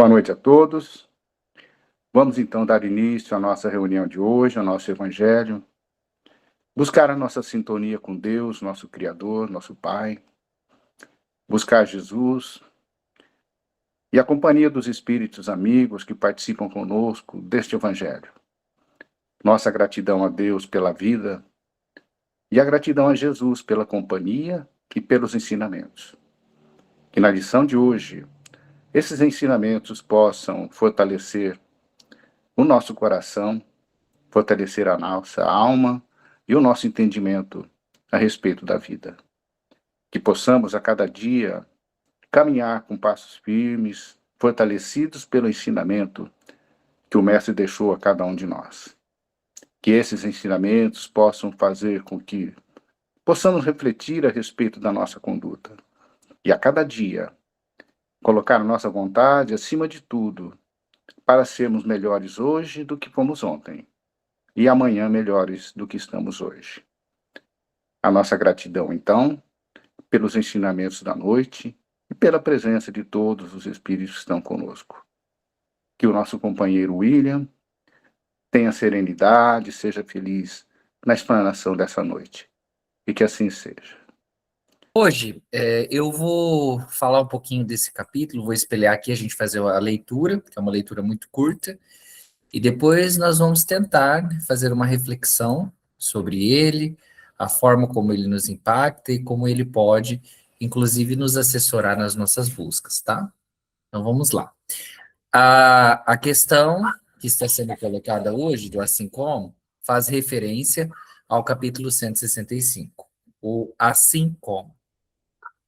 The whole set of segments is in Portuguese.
Boa noite a todos. Vamos então dar início à nossa reunião de hoje, ao nosso Evangelho, buscar a nossa sintonia com Deus, nosso Criador, nosso Pai, buscar Jesus e a companhia dos espíritos amigos que participam conosco deste Evangelho. Nossa gratidão a Deus pela vida e a gratidão a Jesus pela companhia e pelos ensinamentos. Que na lição de hoje, esses ensinamentos possam fortalecer o nosso coração, fortalecer a nossa alma e o nosso entendimento a respeito da vida. Que possamos a cada dia caminhar com passos firmes, fortalecidos pelo ensinamento que o Mestre deixou a cada um de nós. Que esses ensinamentos possam fazer com que possamos refletir a respeito da nossa conduta e a cada dia colocar a nossa vontade acima de tudo para sermos melhores hoje do que fomos ontem e amanhã melhores do que estamos hoje. A nossa gratidão, então, pelos ensinamentos da noite e pela presença de todos os espíritos que estão conosco. Que o nosso companheiro William tenha serenidade, seja feliz na explanação dessa noite. E que assim seja. Hoje, eu vou falar um pouquinho desse capítulo, vou espelhar aqui, a gente fazer a leitura, que é uma leitura muito curta, e depois nós vamos tentar fazer uma reflexão sobre ele, a forma como ele nos impacta e como ele pode, inclusive, nos assessorar nas nossas buscas, tá? Então, vamos lá. A questão que está sendo colocada hoje, do assim como, faz referência ao capítulo 165, o assim como.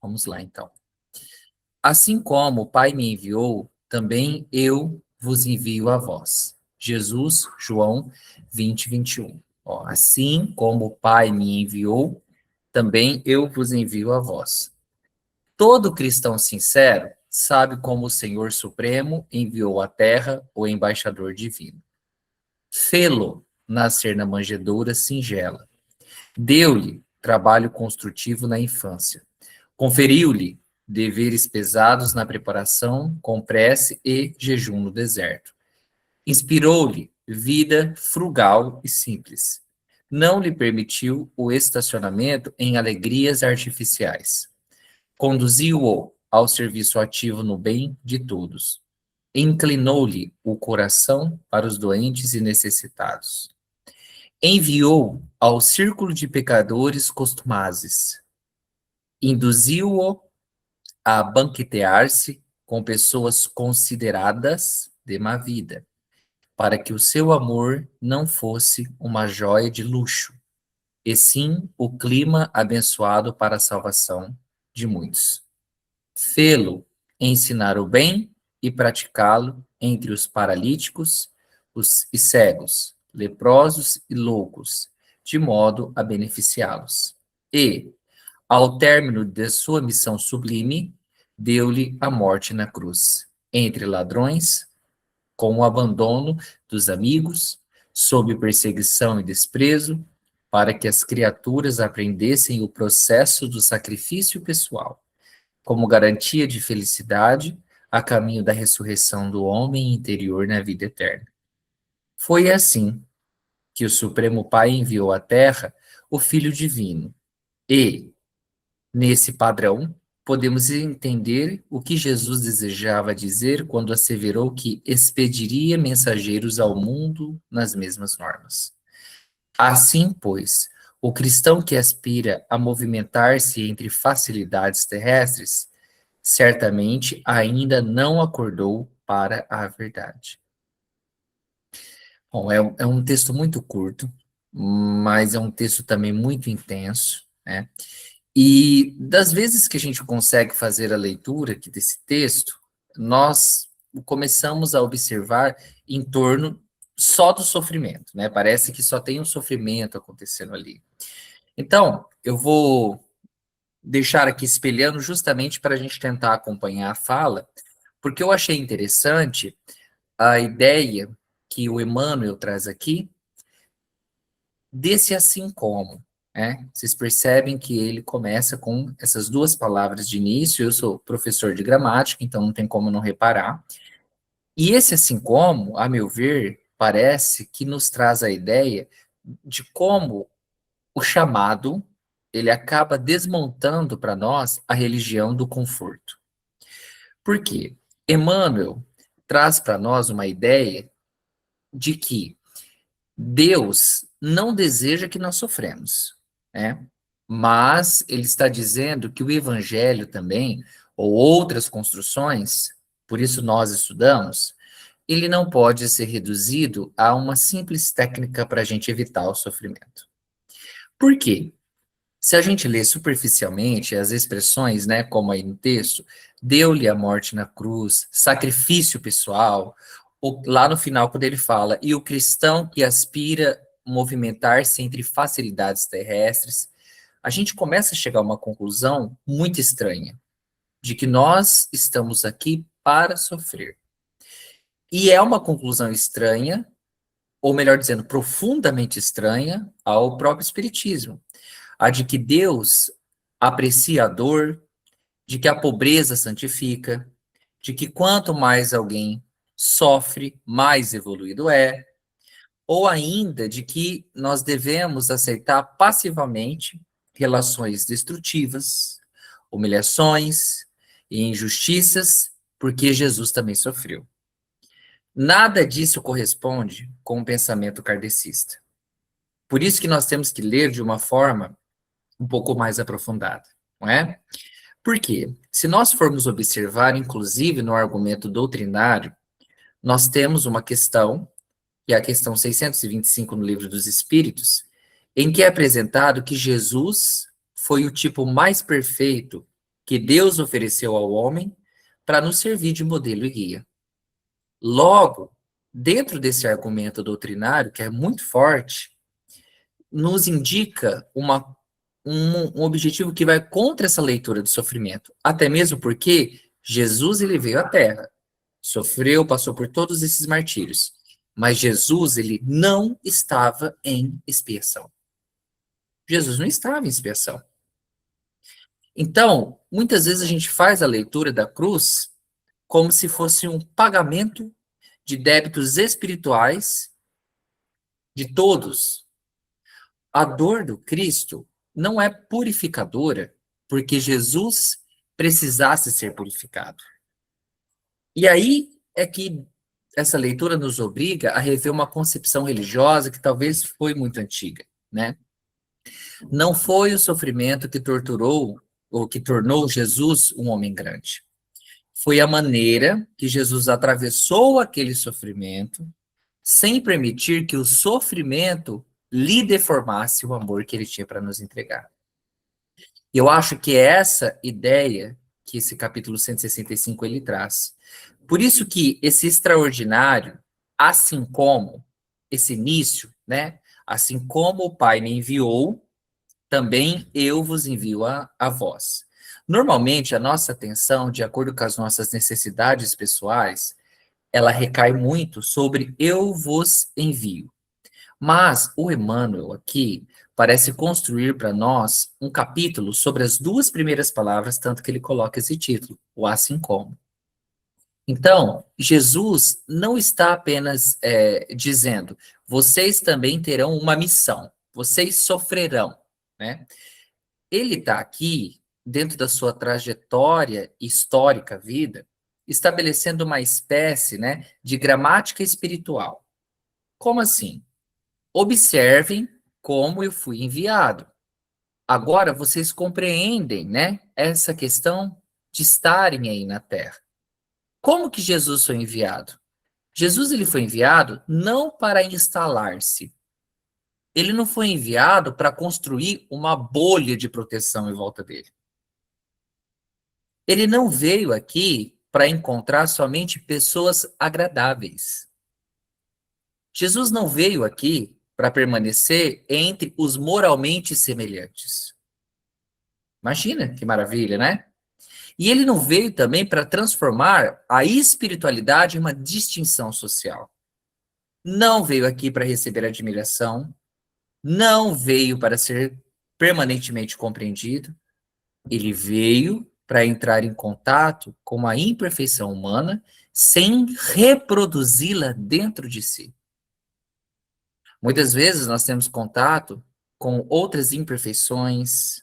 Vamos lá, então. Assim como o Pai me enviou, também eu vos envio a vós. Jesus, João 20, 21. Ó, assim como o Pai me enviou, também eu vos envio a vós. Todo cristão sincero sabe como o Senhor Supremo enviou à terra o embaixador divino. Fê-lo nascer na manjedoura singela. Deu-lhe trabalho construtivo na infância. Conferiu-lhe deveres pesados na preparação, com prece e jejum no deserto. Inspirou-lhe vida frugal e simples. Não lhe permitiu o estacionamento em alegrias artificiais. Conduziu-o ao serviço ativo no bem de todos. Inclinou-lhe o coração para os doentes e necessitados. Enviou ao círculo de pecadores costumazes. Induziu-o a banquetear-se com pessoas consideradas de má vida, para que o seu amor não fosse uma joia de luxo, e sim o clima abençoado para a salvação de muitos. Fê-lo ensinar o bem e praticá-lo entre os paralíticos e cegos, leprosos e loucos, de modo a beneficiá-los. E, ao término de sua missão sublime, deu-lhe a morte na cruz, entre ladrões, com o abandono dos amigos, sob perseguição e desprezo, para que as criaturas aprendessem o processo do sacrifício pessoal, como garantia de felicidade a caminho da ressurreição do homem interior na vida eterna. Foi assim que o Supremo Pai enviou à Terra o Filho Divino, e, nesse padrão, podemos entender o que Jesus desejava dizer quando asseverou que expediria mensageiros ao mundo nas mesmas normas. Assim, pois, o cristão que aspira a movimentar-se entre facilidades terrestres, certamente ainda não acordou para a verdade. Bom, é um texto muito curto, mas é um texto também muito intenso, né? E das vezes que a gente consegue fazer a leitura aqui desse texto, nós começamos a observar em torno só do sofrimento, né? Parece que só tem um sofrimento acontecendo ali. Então, eu vou deixar aqui espelhando justamente para a gente tentar acompanhar a fala, porque eu achei interessante a ideia que o Emmanuel traz aqui, desse assim como, né? Vocês percebem que ele começa com essas duas palavras de início. Eu sou professor de gramática, então não tem como não reparar. E esse assim como, a meu ver, parece que nos traz a ideia de como o chamado, ele acaba desmontando para nós a religião do conforto. Por quê? Emmanuel traz para nós uma ideia de que Deus não deseja que nós sofremos, né? Mas ele está dizendo que o evangelho também, ou outras construções, por isso nós estudamos, ele não pode ser reduzido a uma simples técnica para a gente evitar o sofrimento. Por quê? Se a gente lê superficialmente as expressões, né, como aí no texto, deu-lhe a morte na cruz, sacrifício pessoal, ou lá no final, quando ele fala, e o cristão que aspira movimentar-se entre facilidades terrestres, a gente começa a chegar a uma conclusão muito estranha, de que nós estamos aqui para sofrer. E é uma conclusão estranha, ou melhor dizendo, profundamente estranha ao próprio Espiritismo, a de que Deus aprecia a dor, de que a pobreza santifica, de que quanto mais alguém sofre, mais evoluído é, ou ainda de que nós devemos aceitar passivamente relações destrutivas, humilhações e injustiças, porque Jesus também sofreu. Nada disso corresponde com o pensamento kardecista. Por isso que nós temos que ler de uma forma um pouco mais aprofundada, não é? Por quê? Se nós formos observar, inclusive no argumento doutrinário, nós temos uma questão, que é a questão 625 no Livro dos Espíritos, em que é apresentado que Jesus foi o tipo mais perfeito que Deus ofereceu ao homem para nos servir de modelo e guia. Logo, dentro desse argumento doutrinário, que é muito forte, nos indica um objetivo que vai contra essa leitura do sofrimento. Até mesmo porque Jesus ele veio à Terra, sofreu, passou por todos esses martírios. Mas Jesus ele não estava em expiação. Jesus não estava em expiação. Então, muitas vezes a gente faz a leitura da cruz como se fosse um pagamento de débitos espirituais de todos. A dor do Cristo não é purificadora, porque Jesus precisasse ser purificado. E aí é que essa leitura nos obriga a rever uma concepção religiosa que talvez foi muito antiga, né? Não foi o sofrimento que torturou ou que tornou Jesus um homem grande. Foi a maneira que Jesus atravessou aquele sofrimento sem permitir que o sofrimento lhe deformasse o amor que ele tinha para nos entregar. Eu acho que é essa ideia que esse capítulo 165 ele traz. Por isso que esse extraordinário, assim como esse início, né? Assim como o Pai me enviou, também eu vos envio a vós. Normalmente, a nossa atenção, de acordo com as nossas necessidades pessoais, ela recai muito sobre eu vos envio. Mas o Emmanuel aqui parece construir para nós um capítulo sobre as duas primeiras palavras, tanto que ele coloca esse título, o assim como. Então, Jesus não está apenas dizendo, vocês também terão uma missão, vocês sofrerão, né? Ele está aqui, dentro da sua trajetória histórica vida, estabelecendo uma espécie, né, de gramática espiritual. Como assim? Observem como eu fui enviado. Agora vocês compreendem, né, essa questão de estarem aí na Terra. Como que Jesus foi enviado? Jesus ele foi enviado não para instalar-se. Ele não foi enviado para construir uma bolha de proteção em volta dele. Ele não veio aqui para encontrar somente pessoas agradáveis. Jesus não veio aqui para permanecer entre os moralmente semelhantes. Imagina que maravilha, né? E ele não veio também para transformar a espiritualidade em uma distinção social. Não veio aqui para receber admiração, não veio para ser permanentemente compreendido, ele veio para entrar em contato com a imperfeição humana sem reproduzi-la dentro de si. Muitas vezes nós temos contato com outras imperfeições,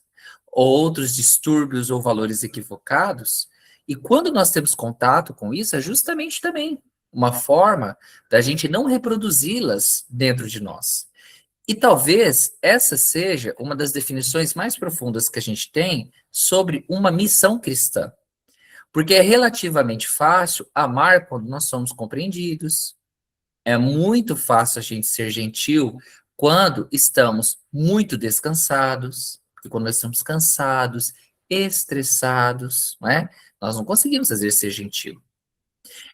outros distúrbios ou valores equivocados, e quando nós temos contato com isso, é justamente também uma forma da gente não reproduzi-las dentro de nós. E talvez essa seja uma das definições mais profundas que a gente tem sobre uma missão cristã. Porque é relativamente fácil amar quando nós somos compreendidos. É muito fácil a gente ser gentil quando estamos muito descansados. E quando nós estamos cansados, estressados, não é? Nós não conseguimos, às vezes, ser gentil.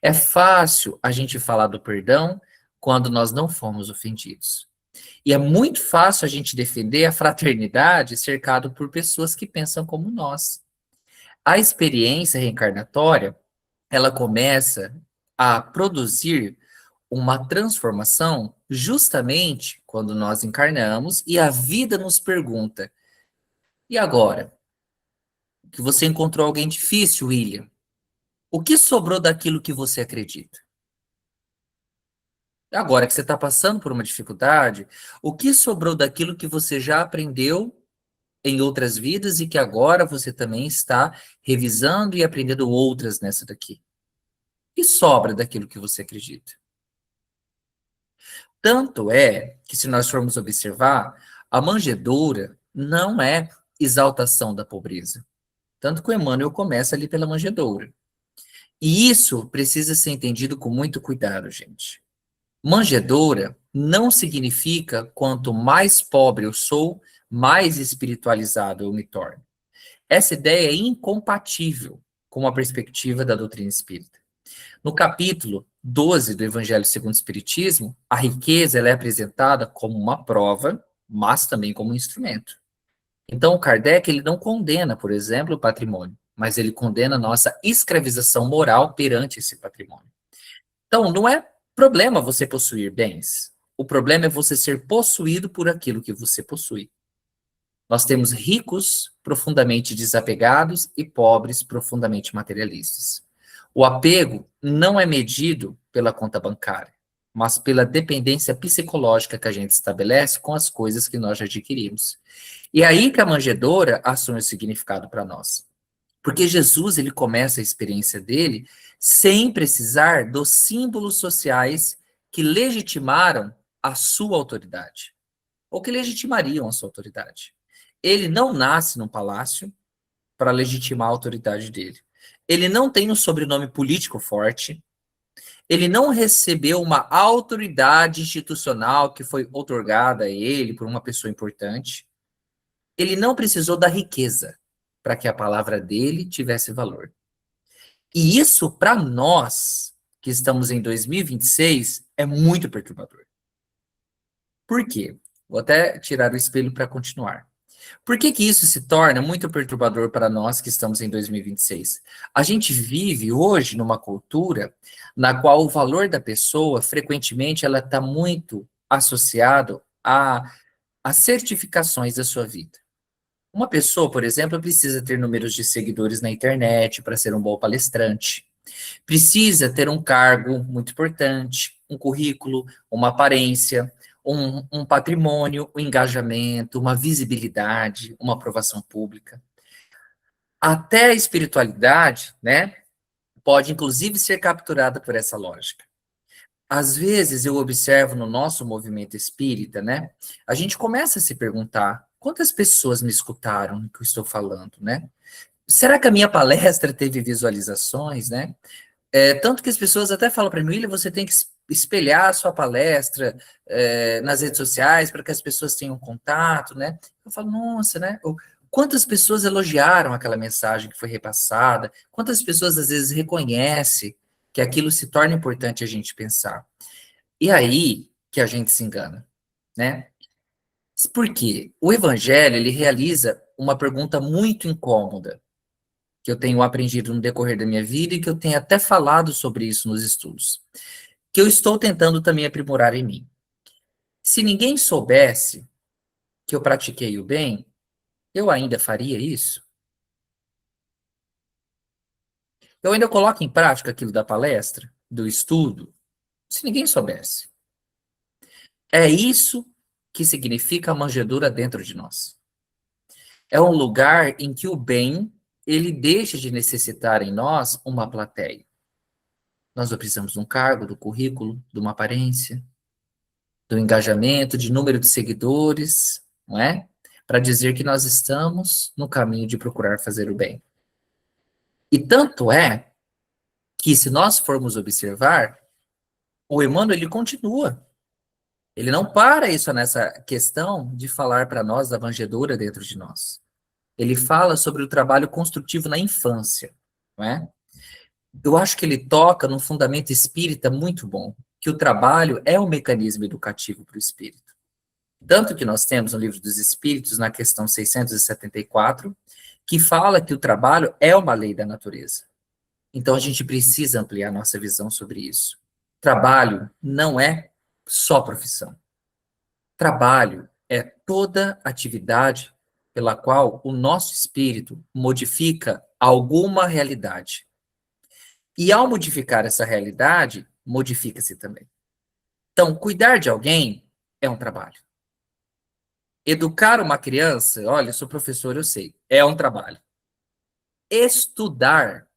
É fácil a gente falar do perdão quando nós não fomos ofendidos. E é muito fácil a gente defender a fraternidade cercado por pessoas que pensam como nós. A experiência reencarnatória, ela começa a produzir uma transformação justamente quando nós encarnamos e a vida nos pergunta: e agora? Que você encontrou alguém difícil, William? O que sobrou daquilo que você acredita? Agora que você está passando por uma dificuldade, o que sobrou daquilo que você já aprendeu em outras vidas e que agora você também está revisando e aprendendo outras nessa daqui? O que sobra daquilo que você acredita? Tanto é que, se nós formos observar, a manjedoura não é exaltação da pobreza. Tanto que o Emmanuel começa ali pela manjedoura. E isso precisa ser entendido com muito cuidado, gente. Manjedoura não significa quanto mais pobre eu sou, mais espiritualizado eu me torno. Essa ideia é incompatível com a perspectiva da doutrina espírita. No capítulo 12 do Evangelho segundo o Espiritismo, a riqueza ela é apresentada como uma prova, mas também como um instrumento. Então, o Kardec ele não condena, por exemplo, o patrimônio, mas ele condena a nossa escravização moral perante esse patrimônio. Então, não é problema você possuir bens. O problema é você ser possuído por aquilo que você possui. Nós temos ricos profundamente desapegados e pobres profundamente materialistas. O apego não é medido pela conta bancária, mas pela dependência psicológica que a gente estabelece com as coisas que nós adquirimos. E é aí que a manjedoura assume o significado para nós. Porque Jesus, ele começa a experiência dele sem precisar dos símbolos sociais que legitimaram a sua autoridade, ou que legitimariam a sua autoridade. Ele não nasce num palácio para legitimar a autoridade dele. Ele não tem um sobrenome político forte. Ele não recebeu uma autoridade institucional que foi outorgada a ele por uma pessoa importante. Ele não precisou da riqueza para que a palavra dele tivesse valor. E isso, para nós, que estamos em 2026, é muito perturbador. Por quê? Vou até tirar o espelho para continuar. Por que que isso se torna muito perturbador para nós que estamos em 2026? A gente vive hoje numa cultura na qual o valor da pessoa, frequentemente, ela está muito associado a certificações da sua vida. Uma pessoa, por exemplo, precisa ter números de seguidores na internet para ser um bom palestrante. Precisa ter um cargo muito importante, um currículo, uma aparência, um patrimônio, um engajamento, uma visibilidade, uma aprovação pública. Até a espiritualidade, né, pode inclusive ser capturada por essa lógica. Às vezes eu observo no nosso movimento espírita, né, a gente começa a se perguntar: quantas pessoas me escutaram no que eu estou falando, né? Será que a minha palestra teve visualizações, né? Tanto que as pessoas até falam para mim: William, você tem que espelhar a sua palestra nas redes sociais para que as pessoas tenham contato, né? Eu falo, nossa, né? Quantas pessoas elogiaram aquela mensagem que foi repassada? Quantas pessoas às vezes reconhecem que aquilo se torna importante a gente pensar? E aí que a gente se engana, né? Por quê? O Evangelho, ele realiza uma pergunta muito incômoda, que eu tenho aprendido no decorrer da minha vida e que eu tenho até falado sobre isso nos estudos, que eu estou tentando também aprimorar em mim. Se ninguém soubesse que eu pratiquei o bem, eu ainda faria isso? Eu ainda coloco em prática aquilo da palestra, do estudo, se ninguém soubesse. É isso que significa a manjedoura dentro de nós. É um lugar em que o bem, ele deixa de necessitar em nós uma plateia. Nós não precisamos de um cargo, do currículo, de uma aparência, do engajamento, de número de seguidores, não é? Para dizer que nós estamos no caminho de procurar fazer o bem. E tanto é que, se nós formos observar, o Emmanuel, ele continua. Ele não para isso nessa questão de falar para nós da manjedoura dentro de nós. Ele fala sobre o trabalho construtivo na infância, não é? Eu acho que ele toca num fundamento espírita muito bom, que o trabalho é um mecanismo educativo para o espírito. Tanto que nós temos no Livro dos Espíritos, na questão 674, que fala que o trabalho é uma lei da natureza. Então a gente precisa ampliar nossa visão sobre isso. Trabalho não é só profissão. Trabalho é toda atividade pela qual o nosso espírito modifica alguma realidade. E ao modificar essa realidade, modifica-se também. Então, cuidar de alguém é um trabalho. Educar uma criança, olha, eu sou professor, eu sei, é um trabalho. Estudar,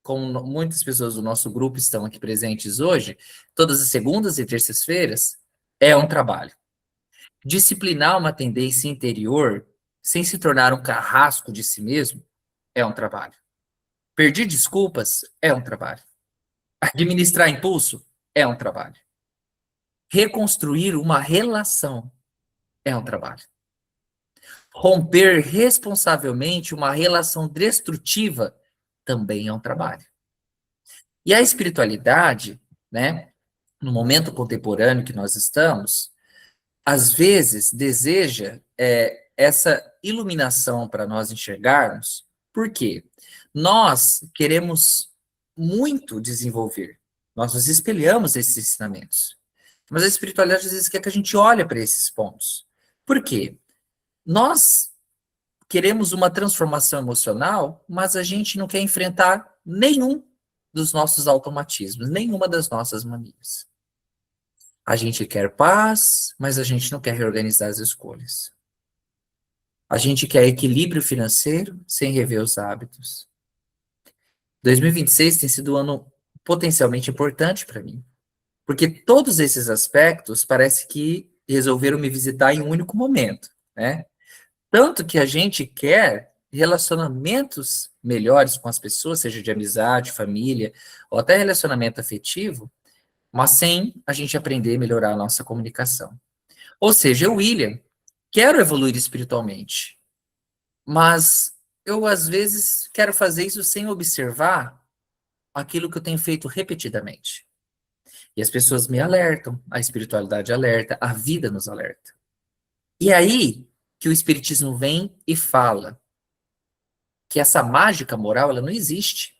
como muitas pessoas do nosso grupo estão aqui presentes hoje, todas as segundas e terças-feiras, é um trabalho. Disciplinar uma tendência interior, sem se tornar um carrasco de si mesmo, é um trabalho. Pedir desculpas é um trabalho. Administrar impulso é um trabalho. Reconstruir uma relação é um trabalho. Romper responsavelmente uma relação destrutiva também é um trabalho. E a espiritualidade, né, no momento contemporâneo que nós estamos, às vezes deseja essa iluminação para nós enxergarmos. Por quê? Nós queremos muito desenvolver. Nós nos espelhamos nesses ensinamentos. Mas a espiritualidade às vezes quer que a gente olhe para esses pontos. Por quê? Nós queremos uma transformação emocional, mas a gente não quer enfrentar nenhum dos nossos automatismos, nenhuma das nossas manias. A gente quer paz, mas a gente não quer reorganizar as escolhas. A gente quer equilíbrio financeiro sem rever os hábitos. 2026 tem sido um ano potencialmente importante para mim, porque todos esses aspectos parece que resolveram me visitar em um único momento, né? Tanto que a gente quer relacionamentos melhores com as pessoas, seja de amizade, família, ou até relacionamento afetivo, mas sem a gente aprender a melhorar a nossa comunicação. Ou seja, eu, William, quero evoluir espiritualmente, mas eu, às vezes, quero fazer isso sem observar aquilo que eu tenho feito repetidamente. E as pessoas me alertam, a espiritualidade alerta, a vida nos alerta. E aí que o Espiritismo vem e fala que essa mágica moral, ela não existe.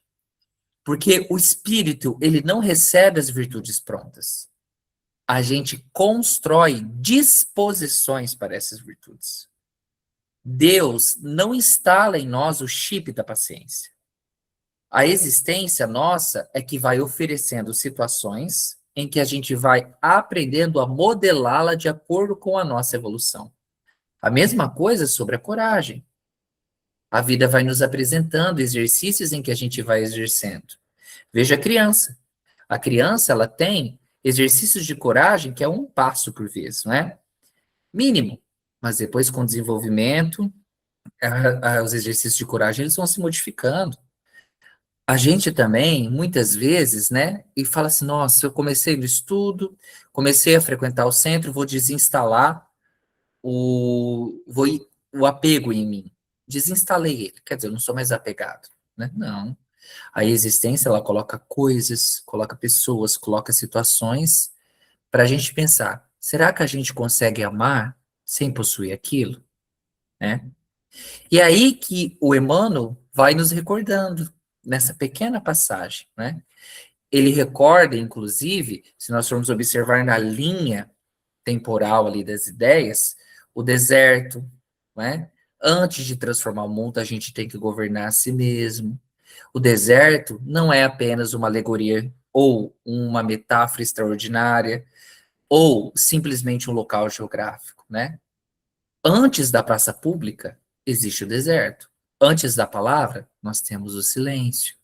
Porque o espírito, ele não recebe as virtudes prontas. A gente constrói disposições para essas virtudes. Deus não instala em nós o chip da paciência. A existência nossa é que vai oferecendo situações em que a gente vai aprendendo a modelá-la de acordo com a nossa evolução. A mesma coisa sobre a coragem. A vida vai nos apresentando exercícios em que a gente vai exercendo. Veja a criança. A criança, ela tem exercícios de coragem que é um passo por vez, não é? Mínimo. Mas depois, com o desenvolvimento, os exercícios de coragem, eles vão se modificando. A gente também, muitas vezes, né, e fala assim, nossa, eu comecei no estudo, comecei a frequentar o centro, vou desinstalar o apego em mim. Desinstalei ele, quer dizer, eu não sou mais apegado, né? Não. A existência, ela coloca coisas, coloca pessoas, coloca situações para a gente pensar, será que a gente consegue amar sem possuir aquilo? Né? E aí que o Emmanuel vai nos recordando, nessa pequena passagem, né? Ele recorda, inclusive, se nós formos observar na linha temporal ali das ideias, o deserto, né? Antes de transformar o mundo, a gente tem que governar a si mesmo. O deserto não é apenas uma alegoria ou uma metáfora extraordinária ou simplesmente um local geográfico, né? Antes da praça pública, existe o deserto. Antes da palavra, nós temos o silêncio.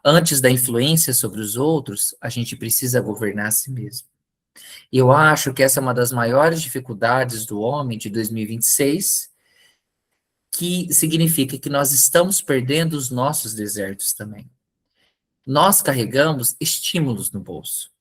Antes da influência sobre os outros, a gente precisa governar a si mesmo. E eu acho que essa é uma das maiores dificuldades do homem de 2026, que significa que nós estamos perdendo os nossos desertos também. Nós carregamos estímulos no bolso.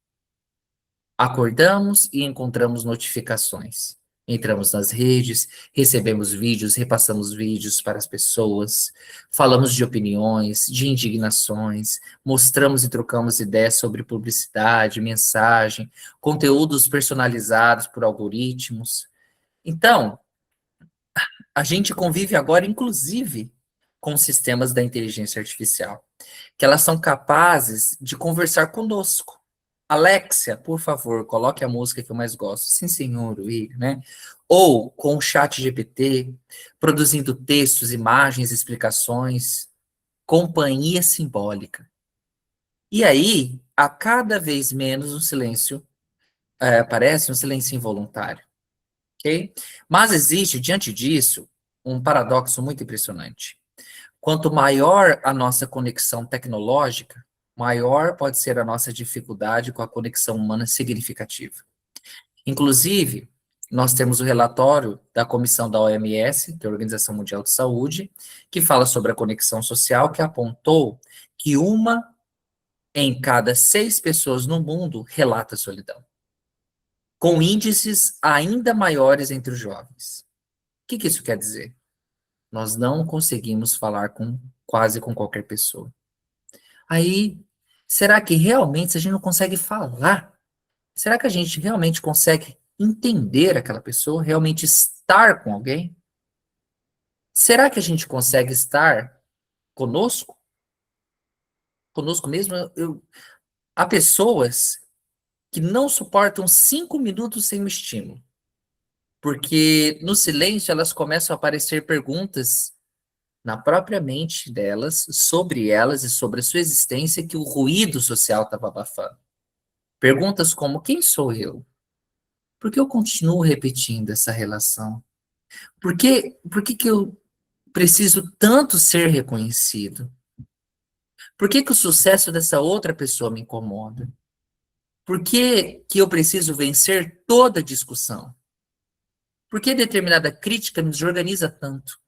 Acordamos e encontramos notificações. Entramos nas redes, recebemos vídeos, repassamos vídeos para as pessoas, falamos de opiniões, de indignações, mostramos e trocamos ideias sobre publicidade, mensagem, conteúdos personalizados por algoritmos. Então, a gente convive agora, inclusive, com sistemas da inteligência artificial, que elas são capazes de conversar conosco. Alexia, por favor, coloque a música que eu mais gosto. Sim, senhor, Will, né? Ou com o chat GPT, produzindo textos, imagens, explicações, companhia simbólica. E aí, a cada vez menos o silêncio, parece um silêncio involuntário, ok? Mas existe, diante disso, um paradoxo muito impressionante. Quanto maior a nossa conexão tecnológica, maior pode ser a nossa dificuldade com a conexão humana significativa. Inclusive, nós temos o relatório da comissão da OMS, que é a Organização Mundial de Saúde, que fala sobre a conexão social, que apontou que uma em cada 6 pessoas no mundo relata solidão, com índices ainda maiores entre os jovens. O que isso quer dizer? Nós não conseguimos falar com quase com qualquer pessoa. Aí, será que realmente, se a gente não consegue falar, será que a gente realmente consegue entender aquela pessoa, realmente estar com alguém? Será que a gente consegue estar conosco? Conosco mesmo? Há pessoas que não suportam 5 minutos sem um estímulo, porque no silêncio elas começam a aparecer perguntas na própria mente delas, sobre elas e sobre a sua existência, que o ruído social estava abafando. Perguntas como: quem sou eu? Por que eu continuo repetindo essa relação? Por que eu preciso tanto ser reconhecido? Por que o sucesso dessa outra pessoa me incomoda? Por que eu preciso vencer toda discussão? Por que determinada crítica me desorganiza tanto?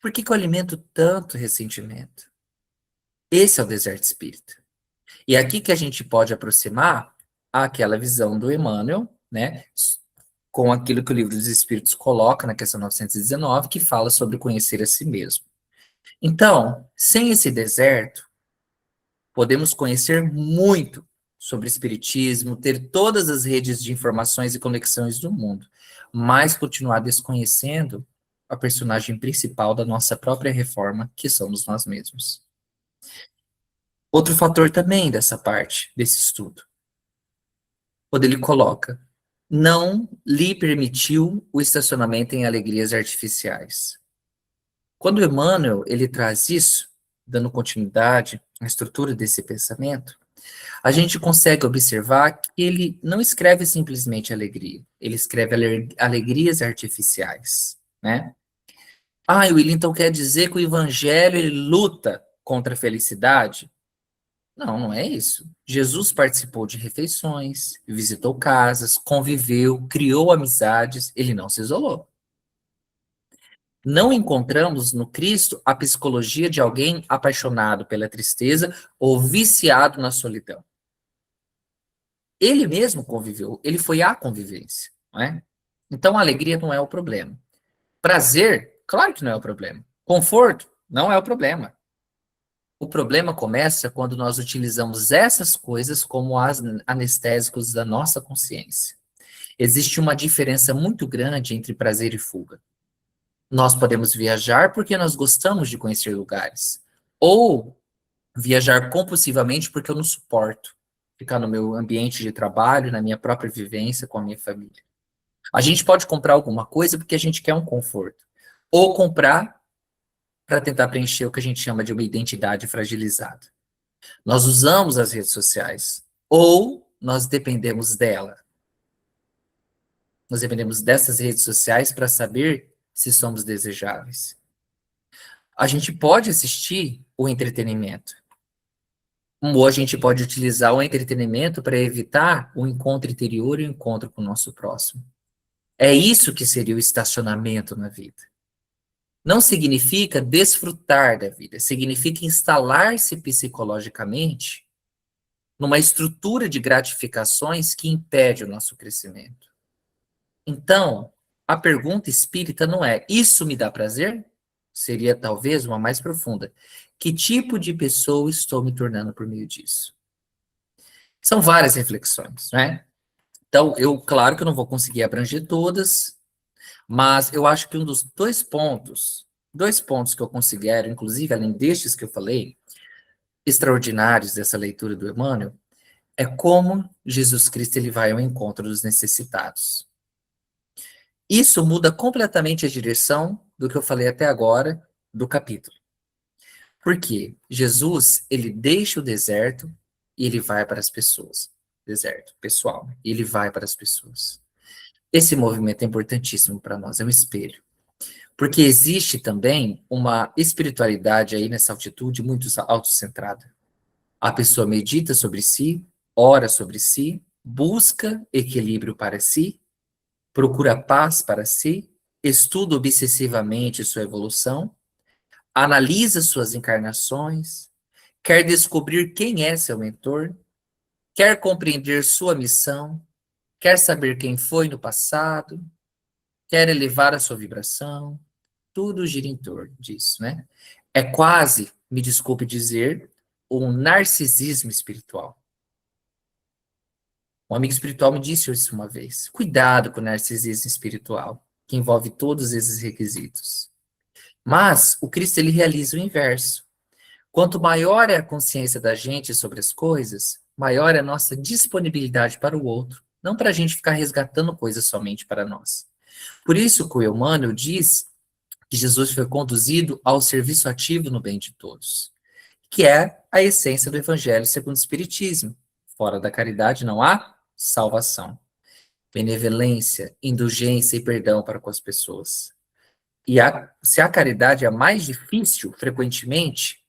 Por que eu alimento tanto ressentimento? Esse é o deserto espírita. E é aqui que a gente pode aproximar aquela visão do Emmanuel, né, com aquilo que o Livro dos Espíritos coloca na questão 919, que fala sobre conhecer a si mesmo. Então, sem esse deserto, podemos conhecer muito sobre espiritismo, ter todas as redes de informações e conexões do mundo, mas continuar desconhecendo a personagem principal da nossa própria reforma, que somos nós mesmos. Outro fator também dessa parte, desse estudo, quando ele coloca: não lhe permitiu o estacionamento em alegrias artificiais. Quando Emmanuel ele traz isso, dando continuidade à estrutura desse pensamento, a gente consegue observar que ele não escreve simplesmente alegria, ele escreve alegrias artificiais, né? Ah, Will, então quer dizer que o evangelho ele luta contra a felicidade? Não, não é isso. Jesus participou de refeições, visitou casas, conviveu, criou amizades, ele não se isolou. Não encontramos no Cristo a psicologia de alguém apaixonado pela tristeza ou viciado na solidão. Ele mesmo conviveu, ele foi à convivência, não é? Então a alegria não é o problema. Prazer, claro que não é o problema. Conforto, não é o problema. O problema começa quando nós utilizamos essas coisas como anestésicos da nossa consciência. Existe uma diferença muito grande entre prazer e fuga. Nós podemos viajar porque nós gostamos de conhecer lugares, ou viajar compulsivamente porque eu não suporto ficar no meu ambiente de trabalho, na minha própria vivência com a minha família. A gente pode comprar alguma coisa porque a gente quer um conforto, ou comprar para tentar preencher o que a gente chama de uma identidade fragilizada. Nós usamos as redes sociais ou nós dependemos dela. Nós dependemos dessas redes sociais para saber se somos desejáveis. A gente pode assistir o entretenimento, ou a gente pode utilizar o entretenimento para evitar o encontro interior e o encontro com o nosso próximo. É isso que seria o estacionamento na vida. Não significa desfrutar da vida, significa instalar-se psicologicamente numa estrutura de gratificações que impede o nosso crescimento. Então, a pergunta espírita não é: isso me dá prazer? Seria talvez uma mais profunda. Que tipo de pessoa estou me tornando por meio disso? São várias reflexões, né? Então, claro que eu não vou conseguir abranger todas, mas eu acho que um dos dois pontos que eu considero, inclusive, além destes que eu falei, extraordinários dessa leitura do Emmanuel, é como Jesus Cristo ele vai ao encontro dos necessitados. Isso muda completamente a direção do que eu falei até agora do capítulo. Por quê? Jesus, ele deixa o deserto e ele vai para as pessoas. Deserto, pessoal, e ele vai para as pessoas. Esse movimento é importantíssimo para nós, é um espelho. Porque existe também uma espiritualidade aí nessa altitude muito autocentrada. A pessoa medita sobre si, ora sobre si, busca equilíbrio para si, procura paz para si, estuda obsessivamente sua evolução, analisa suas encarnações, quer descobrir quem é seu mentor, quer compreender sua missão, quer saber quem foi no passado, quer elevar a sua vibração, tudo gira em torno disso, né? É quase, me desculpe dizer, um narcisismo espiritual. Um amigo espiritual me disse isso uma vez. Cuidado com o narcisismo espiritual, que envolve todos esses requisitos. Mas o Cristo ele realiza o inverso. Quanto maior é a consciência da gente sobre as coisas, maior é a nossa disponibilidade para o outro, não para a gente ficar resgatando coisas somente para nós. Por isso que o Emmanuel diz que Jesus foi conduzido ao serviço ativo no bem de todos, que é a essência do Evangelho segundo o Espiritismo. Fora da caridade não há salvação, benevolência, indulgência e perdão para com as pessoas. E se a caridade é a mais difícil, frequentemente,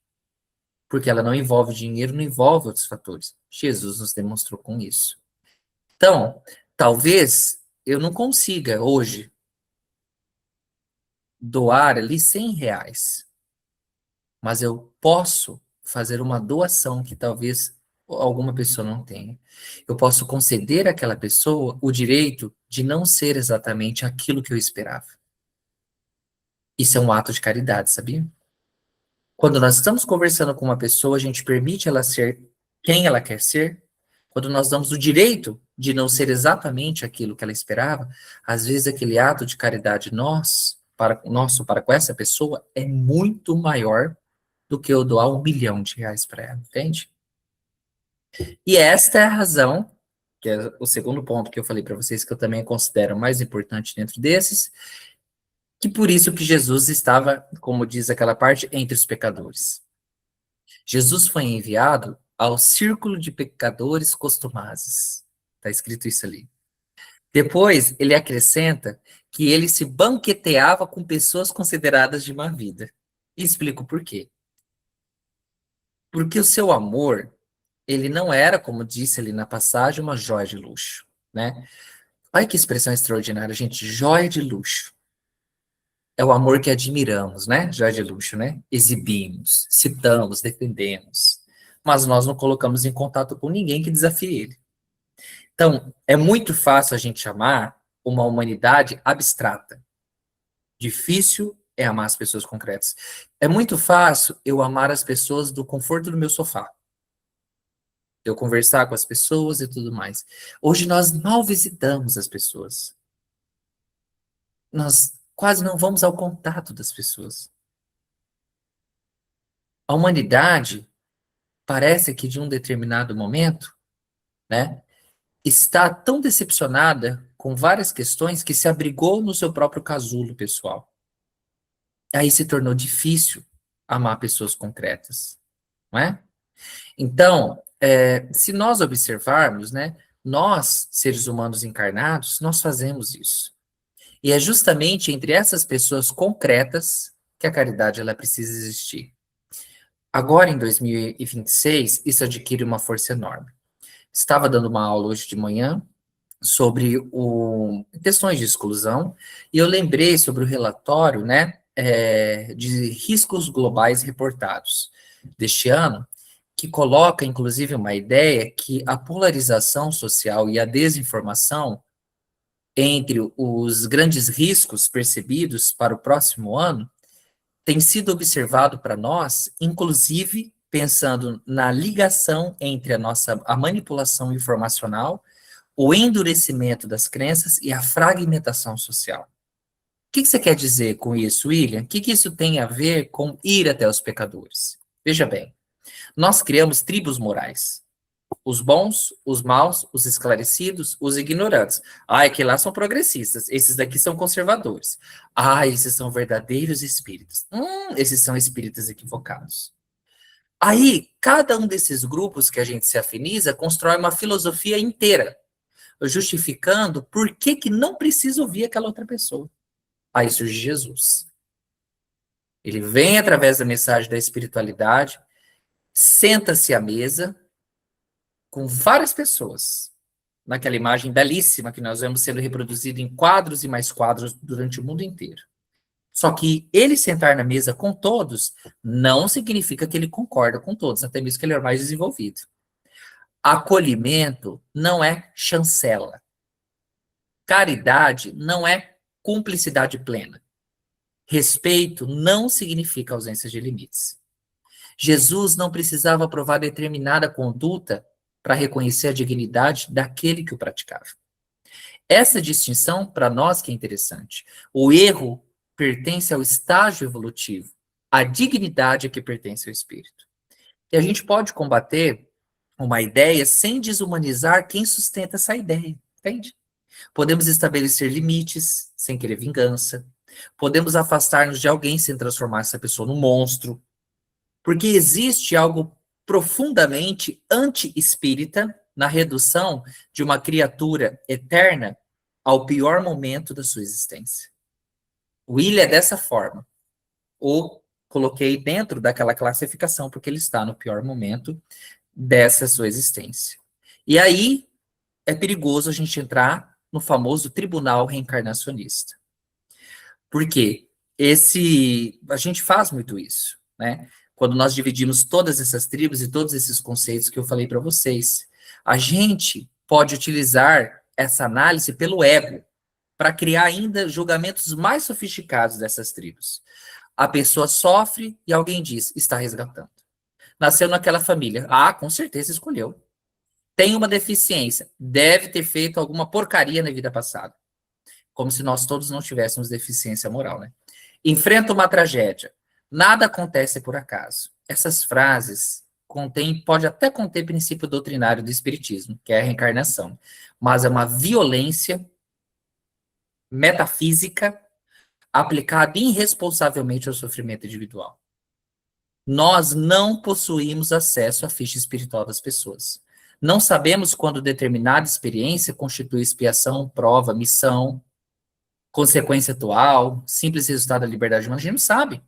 porque ela não envolve dinheiro, não envolve outros fatores. Jesus nos demonstrou com isso. Então, talvez eu não consiga hoje doar ali R$ 100, mas eu posso fazer uma doação que talvez alguma pessoa não tenha. Eu posso conceder àquela pessoa o direito de não ser exatamente aquilo que eu esperava. Isso é um ato de caridade, sabia? Quando nós estamos conversando com uma pessoa, a gente permite ela ser quem ela quer ser. Quando nós damos o direito de não ser exatamente aquilo que ela esperava, às vezes aquele ato de caridade nosso para com essa pessoa é muito maior do que eu doar R$ 1 milhão para ela, entende? E esta é a razão, que é o segundo ponto que eu falei para vocês, que eu também considero mais importante dentro desses, que por isso que Jesus estava, como diz aquela parte, entre os pecadores. Jesus foi enviado ao círculo de pecadores costumazes. Está escrito isso ali. Depois, ele acrescenta que ele se banqueteava com pessoas consideradas de má vida. E explico por quê. Porque o seu amor, ele não era, como disse ali na passagem, uma joia de luxo, né? Olha que expressão extraordinária, gente, joia de luxo. É o amor que admiramos, né? Joia de luxo, né? Exibimos, citamos, defendemos. Mas nós não colocamos em contato com ninguém que desafie ele. Então, é muito fácil a gente amar uma humanidade abstrata. Difícil é amar as pessoas concretas. É muito fácil eu amar as pessoas do conforto do meu sofá. Eu conversar com as pessoas e tudo mais. Hoje nós mal visitamos as pessoas. Nós quase não vamos ao contato das pessoas. A humanidade parece que de um determinado momento, né, está tão decepcionada com várias questões que se abrigou no seu próprio casulo pessoal. aí se tornou difícil amar pessoas concretas, não é? Então, se nós observarmos, né, nós, seres humanos encarnados, nós fazemos isso. E é justamente entre essas pessoas concretas que a caridade ela precisa existir. Agora, em 2026, isso adquire uma força enorme. Estava dando uma aula hoje de manhã sobre questões de exclusão, e eu lembrei sobre o relatório, né, de riscos globais reportados deste ano, que coloca, inclusive, uma ideia que a polarização social e a desinformação entre os grandes riscos percebidos para o próximo ano tem sido observado para nós, inclusive pensando na ligação entre a manipulação informacional, o endurecimento das crenças e a fragmentação social. O que você quer dizer com isso, William? O que isso tem a ver com ir até os pecadores? Veja bem, nós criamos tribos morais. Os bons, os maus, os esclarecidos, os ignorantes. Ah, que lá são progressistas. Esses daqui são conservadores. Ah, esses são verdadeiros espíritas. Esses são espíritas equivocados. Aí, cada um desses grupos que a gente se afiniza constrói uma filosofia inteira, justificando por que não precisa ouvir aquela outra pessoa. Aí surge Jesus. Ele vem através da mensagem da espiritualidade, senta-se à mesa com várias pessoas, naquela imagem belíssima que nós vemos sendo reproduzida em quadros e mais quadros durante o mundo inteiro. Só que ele sentar na mesa com todos não significa que ele concorda com todos, até mesmo que ele é mais desenvolvido. Acolhimento não é chancela. Caridade não é cumplicidade plena. Respeito não significa ausência de limites. Jesus não precisava aprovar determinada conduta para reconhecer a dignidade daquele que o praticava. Essa distinção, para nós, que é interessante. O erro pertence ao estágio evolutivo. A dignidade é que pertence ao espírito. E a gente pode combater uma ideia sem desumanizar quem sustenta essa ideia, entende? Podemos estabelecer limites sem querer vingança. Podemos afastar-nos de alguém sem transformar essa pessoa num monstro. Porque existe algo profundamente anti-espírita na redução de uma criatura eterna ao pior momento da sua existência. O William é dessa forma. Ou coloquei dentro daquela classificação, porque ele está no pior momento dessa sua existência. E aí é perigoso a gente entrar no famoso tribunal reencarnacionista. Por quê? A gente faz muito isso, né? Quando nós dividimos todas essas tribos e todos esses conceitos que eu falei para vocês, a gente pode utilizar essa análise pelo ego para criar ainda julgamentos mais sofisticados dessas tribos. A pessoa sofre e alguém diz, está resgatando. Nasceu naquela família. Ah, com certeza escolheu. Tem uma deficiência. Deve ter feito alguma porcaria na vida passada. Como se nós todos não tivéssemos deficiência moral, né? Enfrenta uma tragédia. Nada acontece por acaso. Essas frases pode até conter princípio doutrinário do espiritismo, que é a reencarnação, mas é uma violência metafísica aplicada irresponsavelmente ao sofrimento individual. Nós não possuímos acesso à ficha espiritual das pessoas. Não sabemos quando determinada experiência constitui expiação, prova, missão, consequência atual, simples resultado da liberdade humana. A gente não sabe.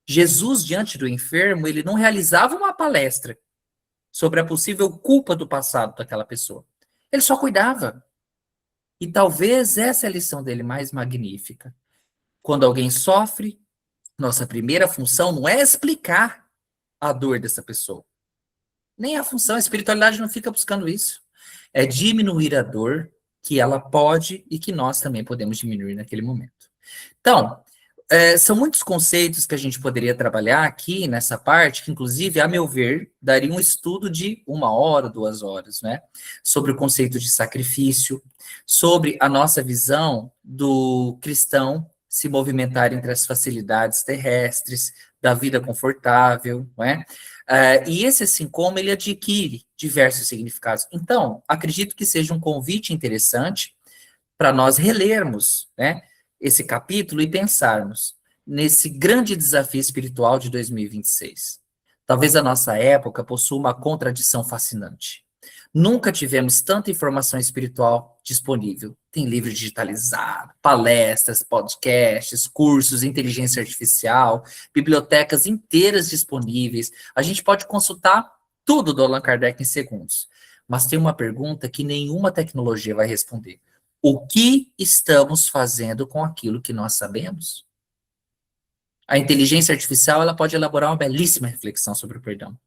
Jesus, diante do enfermo, ele não realizava uma palestra sobre a possível culpa do passado daquela pessoa. Ele só cuidava. E talvez essa é a lição dele mais magnífica. Quando alguém sofre, nossa primeira função não é explicar a dor dessa pessoa. Nem a função, a espiritualidade não fica buscando isso. É diminuir a dor que ela pode e que nós também podemos diminuir naquele momento. Então, são muitos conceitos que a gente poderia trabalhar aqui nessa parte, que inclusive, a meu ver, daria um estudo de 1 hora, 2 horas, né? Sobre o conceito de sacrifício, sobre a nossa visão do cristão se movimentar entre as facilidades terrestres, da vida confortável, não é? E esse assim como ele adquire diversos significados. Então, acredito que seja um convite interessante para nós relermos, né, esse capítulo e pensarmos, nesse grande desafio espiritual de 2026. Talvez a nossa época possua uma contradição fascinante. Nunca tivemos tanta informação espiritual disponível. Tem livro digitalizado, palestras, podcasts, cursos, inteligência artificial, bibliotecas inteiras disponíveis. A gente pode consultar tudo do Allan Kardec em segundos. Mas tem uma pergunta que nenhuma tecnologia vai responder. O que estamos fazendo com aquilo que nós sabemos? A inteligência artificial ela pode elaborar uma belíssima reflexão sobre o perdão,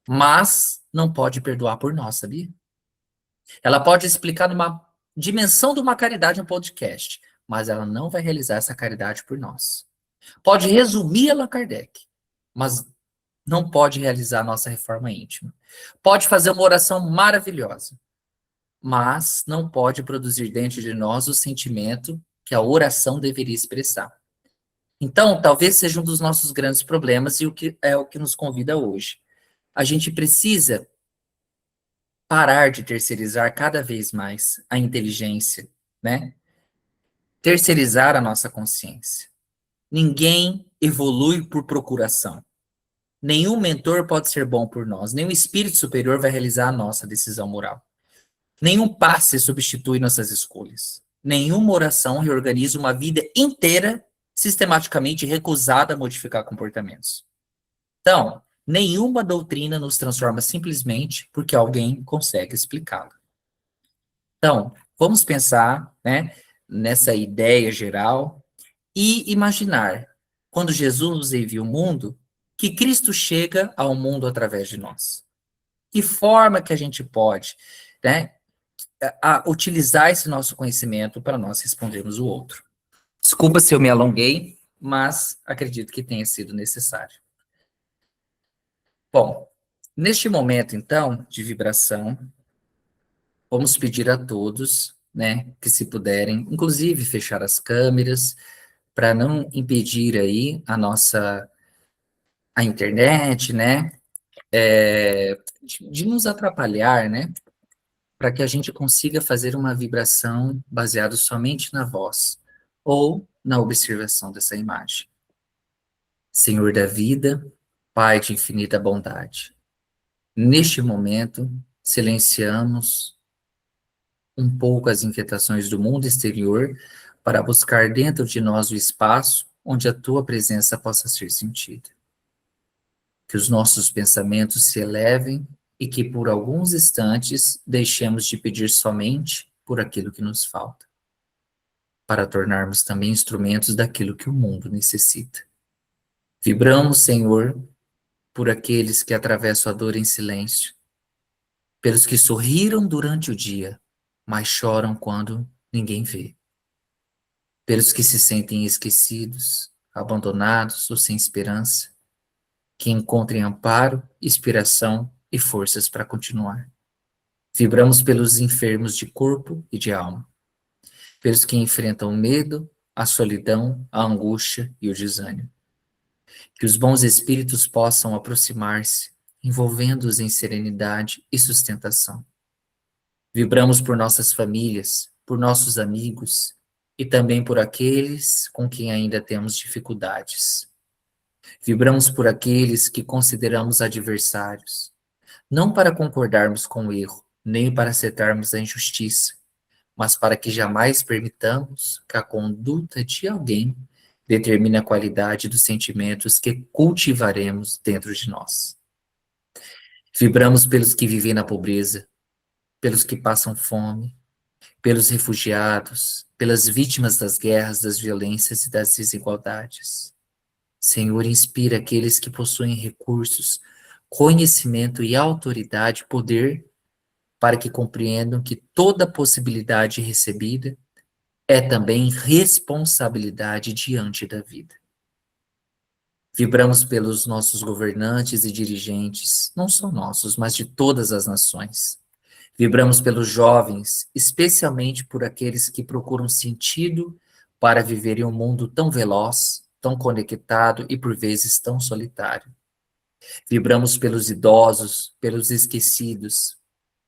mas não pode perdoar por nós, sabia? Ela pode explicar numa dimensão de uma caridade um podcast, mas ela não vai realizar essa caridade por nós. Pode resumir Allan Kardec, mas não pode realizar a nossa reforma íntima. Pode fazer uma oração maravilhosa, mas não pode produzir dentro de nós o sentimento que a oração deveria expressar. Então, talvez seja um dos nossos grandes problemas e o que nos convida hoje. A gente precisa parar de terceirizar cada vez mais a inteligência, né? Terceirizar a nossa consciência. Ninguém evolui por procuração. Nenhum mentor pode ser bom por nós. Nenhum espírito superior vai realizar a nossa decisão moral. Nenhum passe substitui nossas escolhas. Nenhuma oração reorganiza uma vida inteira sistematicamente recusada a modificar comportamentos. Então, nenhuma doutrina nos transforma simplesmente porque alguém consegue explicá-la. Então, vamos pensar, né, nessa ideia geral e imaginar, quando Jesus nos envia o mundo, que Cristo chega ao mundo através de nós. Que forma que a gente pode, né, utilizar esse nosso conhecimento para nós respondermos o outro? Desculpa se eu me alonguei, mas acredito que tenha sido necessário. Bom, neste momento, então, de vibração, vamos pedir a todos, né, que se puderem, inclusive fechar as câmeras, para não impedir aí a internet, né, de nos atrapalhar, né, para que a gente consiga fazer uma vibração baseada somente na voz, ou na observação dessa imagem. Senhor da vida, Pai de infinita bondade, neste momento, silenciamos um pouco as inquietações do mundo exterior para buscar dentro de nós o espaço onde a tua presença possa ser sentida. Que os nossos pensamentos se elevem e que por alguns instantes deixemos de pedir somente por aquilo que nos falta, para tornarmos também instrumentos daquilo que o mundo necessita. Vibramos, Senhor, por aqueles que atravessam a dor em silêncio, pelos que sorriram durante o dia, mas choram quando ninguém vê, pelos que se sentem esquecidos, abandonados ou sem esperança, que encontrem amparo, inspiração e forças para continuar. Vibramos pelos enfermos de corpo e de alma, pelos que enfrentam o medo, a solidão, a angústia e o desânimo. Que os bons espíritos possam aproximar-se, envolvendo-os em serenidade e sustentação. Vibramos por nossas famílias, por nossos amigos e também por aqueles com quem ainda temos dificuldades. Vibramos por aqueles que consideramos adversários, não para concordarmos com o erro, nem para aceitarmos a injustiça, mas para que jamais permitamos que a conduta de alguém determine a qualidade dos sentimentos que cultivaremos dentro de nós. Vibramos pelos que vivem na pobreza, pelos que passam fome, pelos refugiados, pelas vítimas das guerras, das violências e das desigualdades. Senhor, inspira aqueles que possuem recursos, conhecimento e autoridade, poder, para que compreendam que toda possibilidade recebida é também responsabilidade diante da vida. Vibramos pelos nossos governantes e dirigentes, não só nossos, mas de todas as nações. Vibramos pelos jovens, especialmente por aqueles que procuram sentido para viver em um mundo tão veloz, tão conectado e por vezes tão solitário. Vibramos pelos idosos, pelos esquecidos,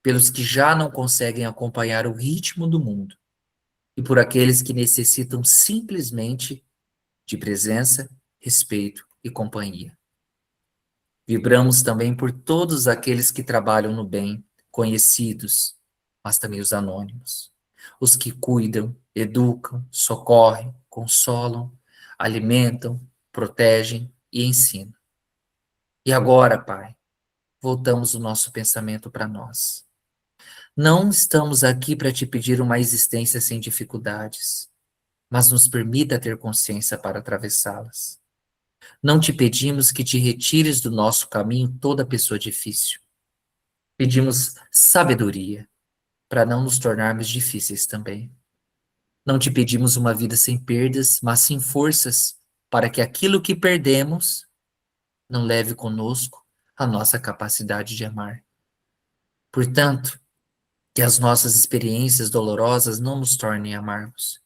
pelos que já não conseguem acompanhar o ritmo do mundo e por aqueles que necessitam simplesmente de presença, respeito e companhia. Vibramos também por todos aqueles que trabalham no bem, conhecidos, mas também os anônimos. Os que cuidam, educam, socorrem, consolam, alimentam, protegem e ensinam. E agora, Pai, voltamos o nosso pensamento para nós. Não estamos aqui para te pedir uma existência sem dificuldades, mas nos permita ter consciência para atravessá-las. Não te pedimos que te retires do nosso caminho toda pessoa difícil. Pedimos sabedoria para não nos tornarmos difíceis também. Não te pedimos uma vida sem perdas, mas sim forças para que aquilo que perdemos não leve conosco a nossa capacidade de amar. Portanto, que as nossas experiências dolorosas não nos tornem amargos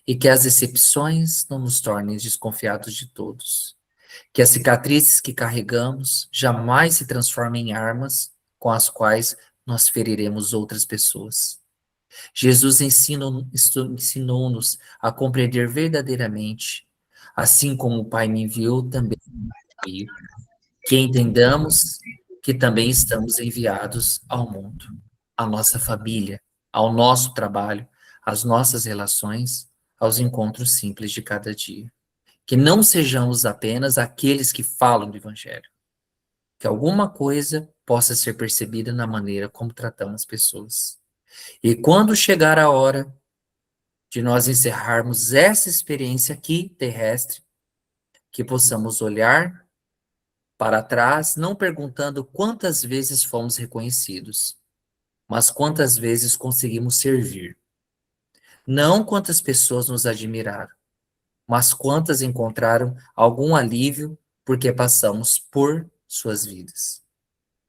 e que as decepções não nos tornem desconfiados de todos. Que as cicatrizes que carregamos jamais se transformem em armas com as quais nós feriremos outras pessoas. Jesus ensinou-nos a compreender verdadeiramente, assim como o Pai me enviou, também envio, que entendamos que também estamos enviados ao mundo, à nossa família, ao nosso trabalho, às nossas relações, aos encontros simples de cada dia. Que não sejamos apenas aqueles que falam do Evangelho, que alguma coisa possa ser percebida na maneira como tratamos as pessoas. E quando chegar a hora de nós encerrarmos essa experiência aqui terrestre, que possamos olhar para trás, não perguntando quantas vezes fomos reconhecidos, mas quantas vezes conseguimos servir. Não quantas pessoas nos admiraram, mas quantas encontraram algum alívio porque passamos por suas vidas.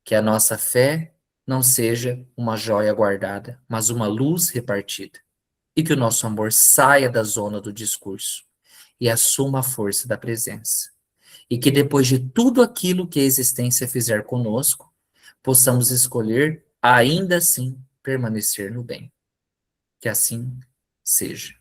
Que a nossa fé não seja uma joia guardada, mas uma luz repartida. E que o nosso amor saia da zona do discurso e assuma a força da presença. E que depois de tudo aquilo que a existência fizer conosco, possamos escolher, ainda assim, permanecer no bem. Que assim seja.